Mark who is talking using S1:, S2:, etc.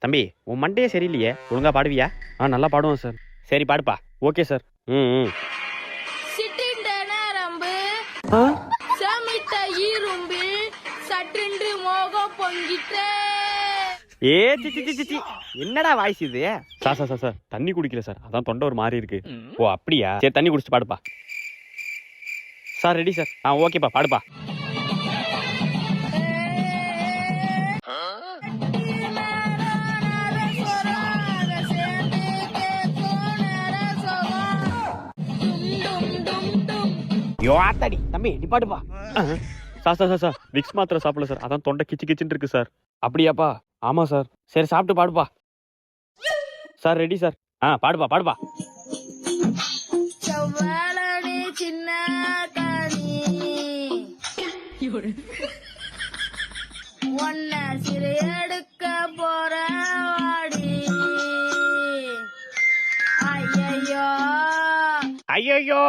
S1: தம்பி உன் மண்டையே சரியில்லையே, ஒழுங்கா பாடுவியா? நல்லா பாடுவேன் சார். சரி பாடுப்பா. Okay sir. ம்
S2: சிட்டிண்ட நரம்பு சமிட்ட இரும்பு சட்டுண்டு மோகம் பொங்கிட்டே.
S1: ஏ சிச்சி என்னடா வாய்ஸ் இது? சார் தண்ணி குடிக்கல சார், அதான் தொண்டை ஒரு மாதிரி இருக்கு. ஓ அப்படியா? சரி தண்ணி குடிச்சிட்டு பாடுப்பா. Sir ready sir. ஓகேப்பா பாடுப்பா. யோத்தாடி தம்பி நீ பாடுப்பா. சார் விக்ஸ் மாத்திரை சாப்பிடல சார், அதான் தொண்டை கிச்சு கிச்சுன்னு இருக்கு சார். அப்படியாப்பா? ஆமா சார். சரி சாப்பிட்டு பாடுப்பா. Sir ready sir. பாடுப்பா.
S2: செவ்வாழனி சின்ன கனி ஒன்ன சிறு எடுக்க போற வாடி. ஐயையோ
S1: ஐயோ